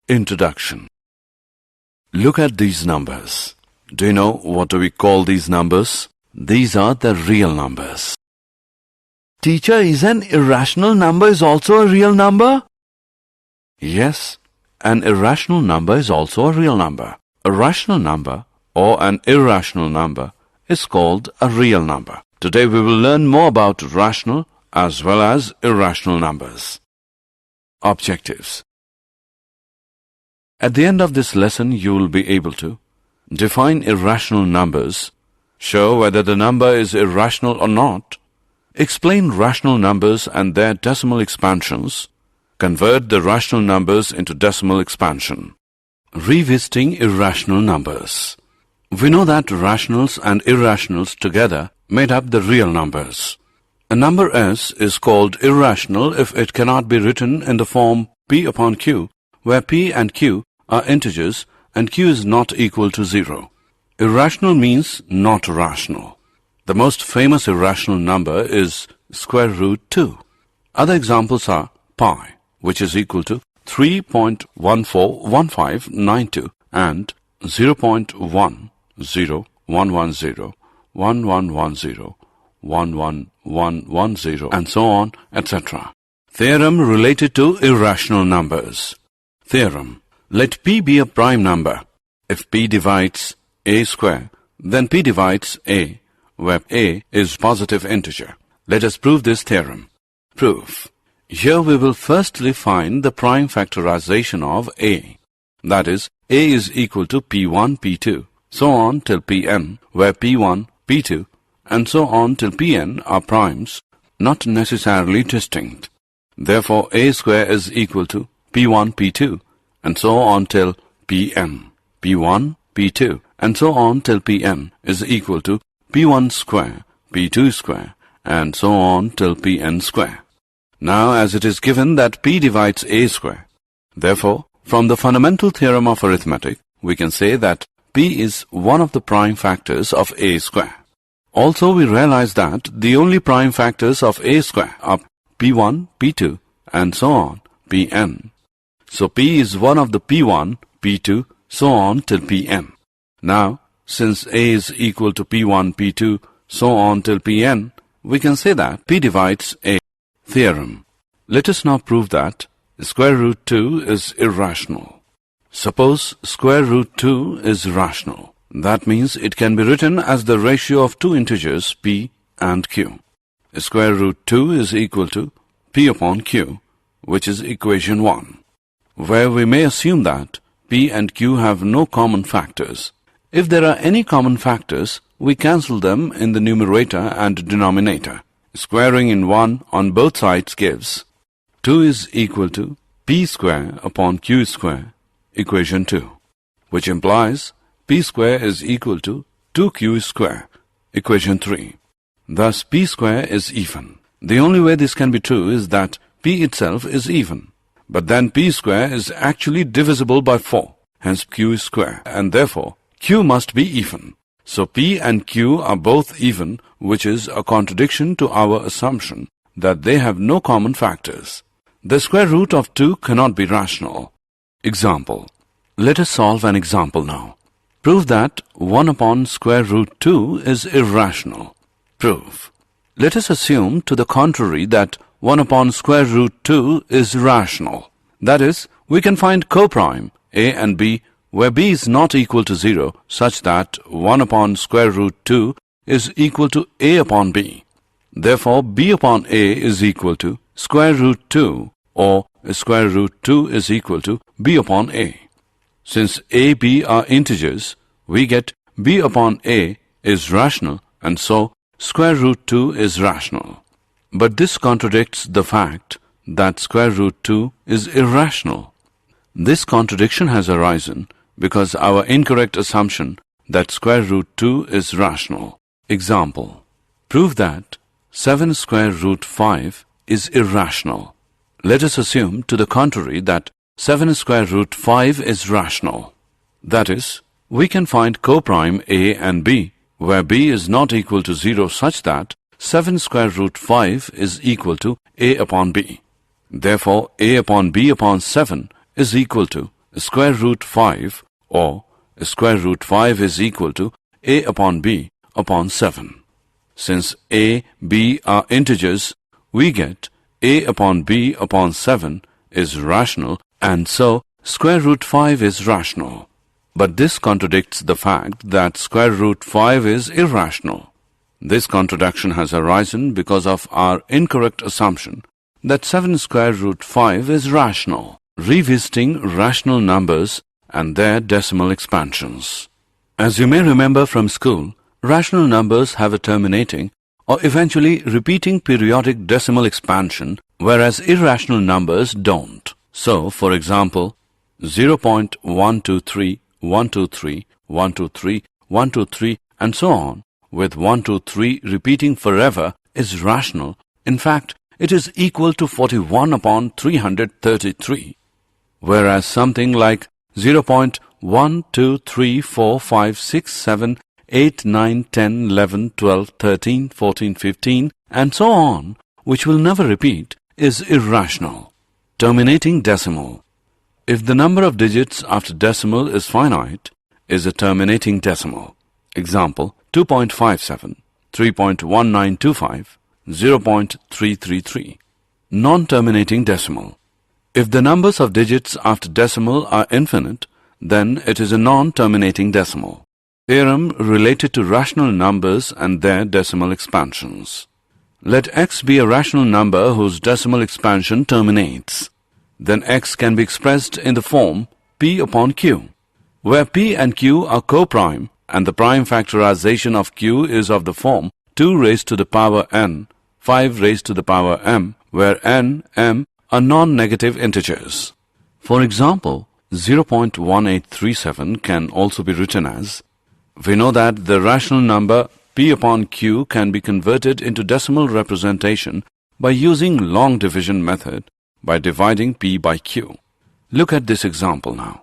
Introduction. Look at these numbers. Do you know what do we call these numbers? These are the real numbers. Teacher, is an irrational number is also a real number? Yes, an irrational number is also a real number. A rational number or an irrational number is called a real number. Today we will learn more about rational as well as irrational numbers. Objectives. At the end of this lesson, you will be able to define irrational numbers, show whether the number is irrational or not, explain rational numbers and their decimal expansions, convert the rational numbers into decimal expansion. Revisiting irrational numbers. We know that rationals and irrationals together made up the real numbers. A number S is called irrational if it cannot be written in the form P upon Q, where P and Q are integers and Q is not equal to 0. Irrational means not rational. The most famous irrational number is square root 2. Other examples are pi, which is equal to 3.141592 and 0.1110111101110 and so on, etc. Theorem related to irrational numbers. Theorem. Let P be a prime number. If P divides A square, then P divides A, where A is positive integer. Let us prove this theorem. Proof. Here we will firstly find the prime factorization of A. That is, A is equal to P1, P2, so on till Pn, where P1, P2, and so on till Pn are primes, not necessarily distinct. Therefore, A square is equal to P1, P2, and so on till Pn. P1, P2, and so on till Pn is equal to P1 square, P2 square, and so on till Pn square. Now, as it is given that P divides A square, therefore, from the fundamental theorem of arithmetic, we can say that P is one of the prime factors of A square. Also, we realize that the only prime factors of A square are P1, P2, and so on, Pn. So, P is one of the P1, P2, so on till Pn. Now, since A is equal to P1, P2, so on till Pn, we can say that P divides A. Theorem. Let us now prove that square root 2 is irrational. Suppose square root 2 is rational. That means it can be written as the ratio of two integers P and Q. Square root 2 is equal to P upon Q, which is equation 1, where we may assume that P and Q have no common factors. If there are any common factors, we cancel them in the numerator and denominator. Squaring in 1 on both sides gives 2 is equal to P square upon Q square, equation 2, which implies P square is equal to 2Q square, equation 3. Thus, P square is even. The only way this can be true is that P itself is even. But then P square is actually divisible by 4, hence Q square, and therefore Q must be even. So P and Q are both even, which is a contradiction to our assumption that they have no common factors. The square root of 2 cannot be rational. Example. Let us solve an example now. Prove that 1 upon square root 2 is irrational. Proof. Let us assume to the contrary that 1 upon square root 2 is rational. That is, we can find coprime A and B where B is not equal to 0 such that 1 upon square root 2 is equal to A upon B. Therefore, B upon A is equal to square root 2 or square root 2 is equal to B upon A. Since A, B are integers, we get B upon A is rational and so square root 2 is rational. But this contradicts the fact that square root 2 is irrational. This contradiction has arisen because our incorrect assumption that square root 2 is rational. Example. Prove that 7 square root 5 is irrational. Let us assume to the contrary that 7 square root 5 is rational. That is, we can find coprime A and B where B is not equal to 0 such that 7 square root 5 is equal to A upon B. Therefore, A upon B upon 7 is equal to square root 5 or square root 5 is equal to a upon b upon 7. Since a, b are integers, we get a upon b upon 7 is rational, and so square root 5 is rational. But this contradicts the fact that square root 5 is irrational. This contradiction has arisen because of our incorrect assumption that 7 square root 5 is rational. Revisiting rational numbers and their decimal expansions. As you may remember from school, rational numbers have a terminating or eventually repeating periodic decimal expansion, whereas irrational numbers don't. So, for example, 0.123, 123, 123, 123, and so on, with 123 repeating forever is rational. In fact, it is equal to 41 upon 333. Whereas something like 0.1, 2, 3, 4, 5, 6, 7, 8, 9, 10, 11, 12, 13, 14, 15, and so on, which will never repeat, is irrational. Terminating decimal. If the number of digits after decimal is finite, is a terminating decimal. Example, 2.57, 3.1925, 0.333. Non-terminating decimal. If the numbers of digits after decimal are infinite, then it is a non-terminating decimal. Theorem related to rational numbers and their decimal expansions. Let x be a rational number whose decimal expansion terminates. Then x can be expressed in the form p upon q, where p and q are co-prime and the prime factorization of q is of the form 2 raised to the power n, 5 raised to the power m, where n, m are non-negative integers. For example, 0.1837 can also be written as, we know that the rational number p upon q can be converted into decimal representation by using long division method by dividing p by q. Look at this example now.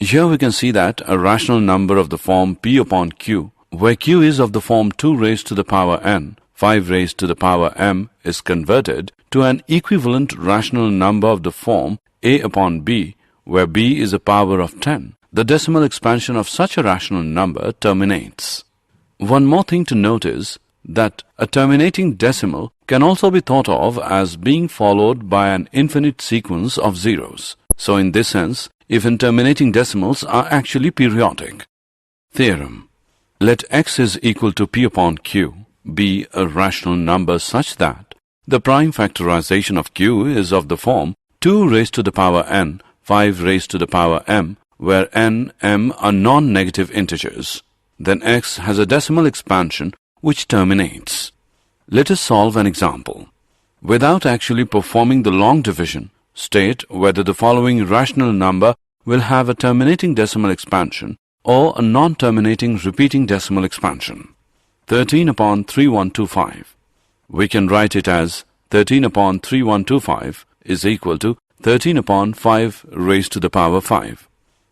Here we can see that a rational number of the form p upon q, where q is of the form 2 raised to the power n, 5 raised to the power m, is converted to an equivalent rational number of the form a upon b, where b is a power of 10. The decimal expansion of such a rational number terminates. One more thing to note is that a terminating decimal can also be thought of as being followed by an infinite sequence of zeros. So in this sense, even terminating decimals are actually periodic. Theorem. Let x is equal to p upon q be a rational number such that the prime factorization of q is of the form 2 raised to the power n, 5 raised to the power m, where n, m are non-negative integers. Then x has a decimal expansion which terminates. Let us solve an example. Without actually performing the long division, state whether the following rational number will have a terminating decimal expansion or a non-terminating repeating decimal expansion. 13 upon 3125. We can write it as 13 upon 3125 is equal to 13 upon 5 raised to the power 5.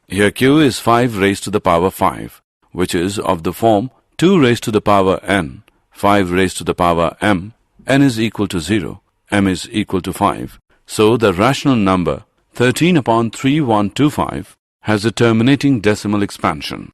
Here q is 5 raised to the power 5, which is of the form 2 raised to the power n, 5 raised to the power m, n is equal to 0, m is equal to 5. So the rational number 13 upon 3125 has a terminating decimal expansion.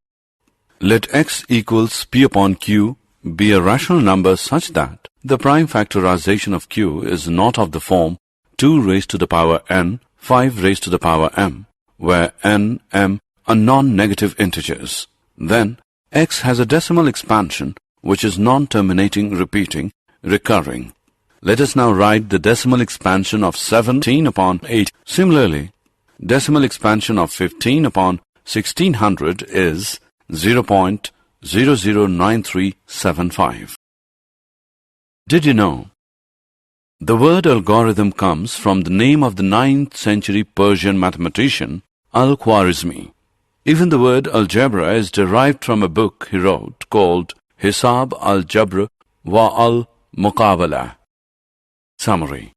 Let x equals p upon q be a rational number such that the prime factorization of q is not of the form 2 raised to the power n, 5 raised to the power m, where n, m are non-negative integers. Then x has a decimal expansion which is non-terminating, repeating, recurring. Let us now write the decimal expansion of 17 upon 8. Similarly, decimal expansion of 15 upon 1600 is 0.009375. Did you know? The word algorithm comes from the name of the 9th century Persian mathematician Al-Khwarizmi. Even the word algebra is derived from a book he wrote called Hisab al-Jabr wa al-Muqabala. Summary.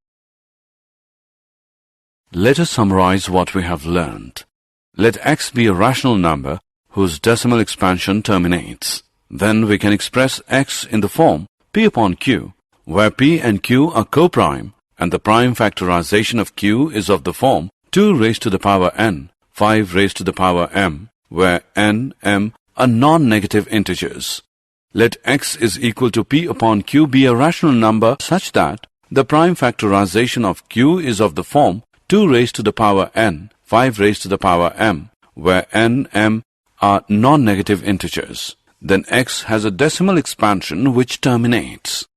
Let us summarize what we have learned. Let x be a rational number whose decimal expansion terminates. Then we can express x in the form p upon q, where p and q are co-prime and the prime factorization of q is of the form 2 raised to the power n, 5 raised to the power m, where n, m are non-negative integers. Let x is equal to p upon q be a rational number such that the prime factorization of q is of the form 2 raised to the power n, 5 raised to the power m, where n, m are non-negative integers. Then x has a decimal expansion which terminates.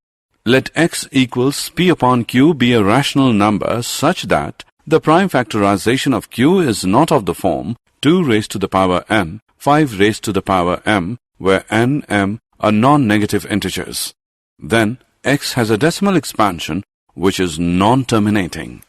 Let x equals p upon q be a rational number such that the prime factorization of q is not of the form 2 raised to the power n, 5 raised to the power m, where n, m are non-negative integers. Then x has a decimal expansion which is non-terminating.